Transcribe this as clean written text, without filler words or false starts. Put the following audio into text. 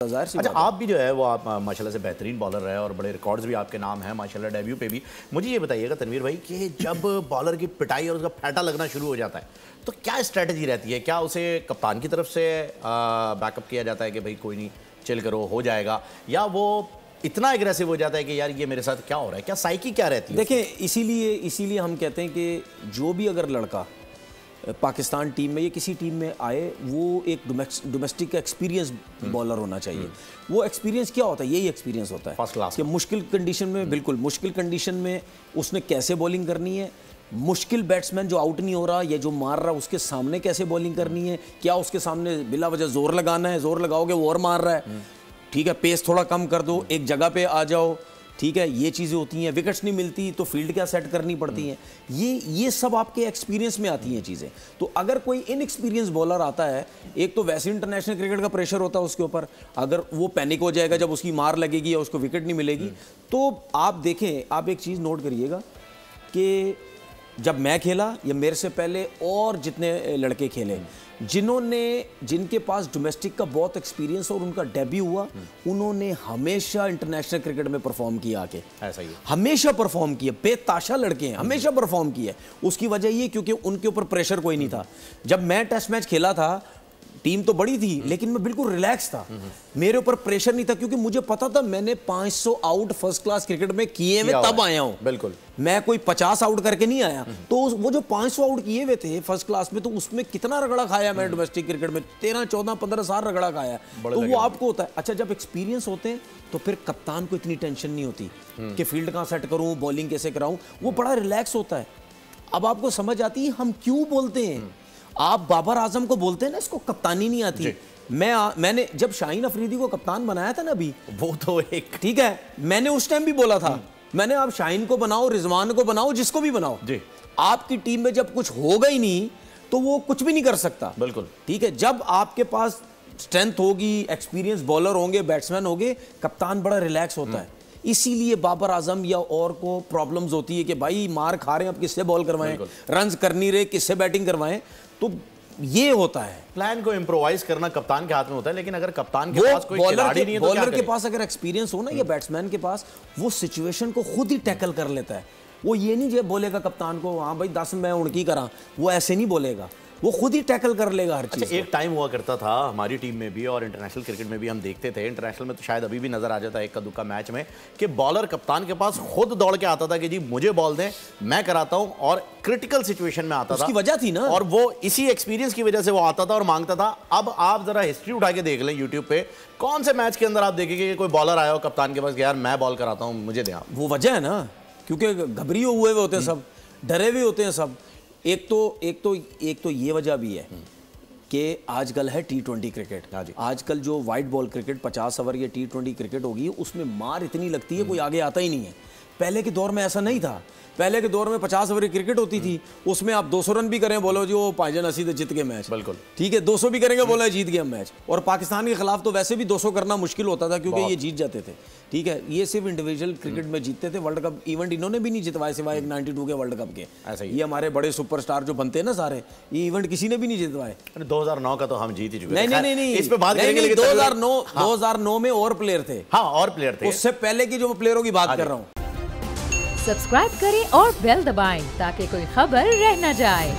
अच्छा, आप भी जो है वो आप माशाल्लाह से बेहतरीन बॉलर रहे और बड़े रिकॉर्ड्स भी आपके नाम हैं माशाल्लाह डेब्यू पे भी। मुझे ये बताइएगा तनवीर भाई कि जब बॉलर की पिटाई और उसका फैटा लगना शुरू हो जाता है तो क्या स्ट्रेटजी रहती है? क्या उसे कप्तान की तरफ से बैकअप किया जाता है कि भाई कोई नहीं चिल करो हो जाएगा, या वो इतना एग्रेसिव हो जाता है कि यार ये मेरे साथ क्या हो रहा है? क्या साइकी क्या रहती है? देखें, इसीलिए हम कहते हैं कि जो भी अगर लड़का पाकिस्तान टीम में या किसी टीम में आए वो एक डोमेस्टिक एक्सपीरियंस बॉलर होना चाहिए। वो एक्सपीरियंस क्या होता है? यही एक्सपीरियंस होता है फर्स्ट क्लास कि मुश्किल कंडीशन में, बिल्कुल मुश्किल कंडीशन में उसने कैसे बॉलिंग करनी है, मुश्किल बैट्समैन जो आउट नहीं हो रहा या जो मार रहा उसके सामने कैसे बॉलिंग करनी है, क्या उसके सामने बिला वजह जोर लगाना है, जोर लगाओगे वो और मार रहा है, ठीक है, पेस थोड़ा कम कर दो, एक जगह पे आ जाओ, ठीक है, ये चीज़ें होती हैं। विकेट्स नहीं मिलती तो फील्ड क्या सेट करनी पड़ती हैं, ये सब आपके एक्सपीरियंस में आती हैं चीज़ें। तो अगर कोई इनएक्सपीरियंस बॉलर आता है, एक तो वैसे इंटरनेशनल क्रिकेट का प्रेशर होता है उसके ऊपर, अगर वो पैनिक हो जाएगा जब उसकी मार लगेगी या उसको विकेट नहीं मिलेगी, तो आप देखें, आप एक चीज़ नोट करिएगा कि जब मैं खेला या मेरे से पहले और जितने लड़के खेले जिनके पास डोमेस्टिक का बहुत एक्सपीरियंस और उनका डेब्यू हुआ, उन्होंने हमेशा इंटरनेशनल क्रिकेट में परफॉर्म किया आके, ऐसा ही हमेशा परफॉर्म किया। बेताशा लड़के हैं, हमेशा परफॉर्म किया। उसकी वजह ये क्योंकि उनके ऊपर प्रेशर कोई नहीं था। जब मैं टेस्ट मैच खेला था, टीम तो बड़ी थी लेकिन मैं बिल्कुल रिलैक्स था, मेरे ऊपर प्रेशर नहीं था, क्योंकि मुझे पता था मैंने 500 आउट फर्स्ट क्लास क्रिकेट में किए हुए तब आया हूं। बिल्कुल, मैं कोई 50 आउट करके नहीं आया। तो वो जो 500 आउट किए हुए थे फर्स्ट क्लास में, तो उसमें कितना रगड़ा खाया मैं डोमेस्टिक क्रिकेट में, 13, 14, 15 साल रगड़ा खाया। तो वो आपको होता है। अच्छा, जब एक्सपीरियंस होते हैं तो फिर कप्तान को इतनी टेंशन नहीं होती कि फील्ड कहां सेट करूं, बॉलिंग कैसे कराऊं, वो बड़ा रिलैक्स होता है। अब आपको समझ आती है हम क्यों बोलते हैं। आप बाबर आजम को बोलते हैं ना, इसको कप्तानी नहीं आती। मैंने जब शाहीन अफरीदी को कप्तान बनाया था ना, अभी वो तो एक, ठीक है, मैंने उस टाइम भी बोला था, मैंने आप शाहीन को बनाओ, रिजवान को बनाओ, जिसको भी बनाओ जी, आपकी टीम में जब कुछ होगा ही नहीं तो वो कुछ भी नहीं कर सकता। बिल्कुल ठीक है, जब आपके पास स्ट्रेंथ होगी, एक्सपीरियंस बॉलर होंगे, बैट्समैन होंगे, कप्तान बड़ा रिलैक्स होता है। इसीलिए बाबर आजम या और को प्रॉब्लम्स होती है कि भाई मार खा रहे हैं, अब किससे बॉल करवाएं, रन्स कर नहीं रहे, किससे बैटिंग करवाएं। तो ये होता है, प्लान को इम्प्रोवाइज करना कप्तान के हाथ में होता है। लेकिन अगर कप्तान के पास कोई खिलाड़ी नहीं है तो बॉलर के पास अगर एक्सपीरियंस हो ना, या बैट्समैन के पास, वो सिचुएशन को खुद ही टैकल कर लेता है। वो ये नहीं जब बोलेगा कप्तान को हाँ भाई 10 मैं उनकी करा, वो ऐसे नहीं बोलेगा, वो खुद ही टैकल कर लेगा हर चीज़। अच्छा, एक टाइम हुआ करता था हमारी टीम में भी और इंटरनेशनल क्रिकेट में भी हम देखते थे, इंटरनेशनल में तो शायद अभी भी नजर आ जाता है इक्का दुक्का मैच में, कि बॉलर कप्तान के पास खुद दौड़ के आता था कि जी मुझे बॉल दें, मैं कराता हूं, और क्रिटिकल सिचुएशन में आता था। उसकी वजह थी ना, और वो इसी एक्सपीरियंस की वजह से वो आता था और मांगता था। अब आप जरा हिस्ट्री उठा के देख लें यूट्यूब पे, कौन से मैच के अंदर आप देखेंगे कि कोई बॉलर आया हो कप्तान के पास, यार मैं बॉल कराता हूँ, मुझे दें आप। वो वजह है ना, क्योंकि घबरी हुए होते हैं सब, डरे हुए होते हैं सब। एक तो ये वजह भी है कि आजकल है T20 क्रिकेट। आजकल जो वाइट बॉल क्रिकेट 50 ओवर या T20 क्रिकेट होगी, उसमें मार इतनी लगती है कोई आगे आता ही नहीं है। पहले के दौर में ऐसा नहीं था। पहले के दौर में 50 ओवर की क्रिकेट होती थी, उसमें आप 200 रन भी करें, बोलो जो पायजन असी तो जीत गए मैच, बिल्कुल ठीक है, 200 भी करेंगे, बोला जीत गया मैच। और पाकिस्तान के खिलाफ तो वैसे भी 200 करना मुश्किल होता था क्योंकि ये जीत जाते थे। ठीक है, ये सिर्फ इंडिविजुअल क्रिकेट में जीतते थे। वर्ल्ड कप इवेंट इन्होंने भी नहीं जितवाए सिवाय 92 के वर्ल्ड कप के। ऐसा ये हमारे बड़े सुपरस्टार जो बनते हैं ना सारे, ये इवेंट किसी ने भी नहीं जितवाए। 2009 का तो हम जीत ही चुके। नहीं, इस पे बात करेंगे। 2009 में और प्लेयर थे। हाँ, और प्लेयर थे। उससे पहले की जो प्लेयरों की बात कर रहा हूँ। सब्सक्राइब करें और बेल दबाएं ताकि कोई खबर रह न जाए।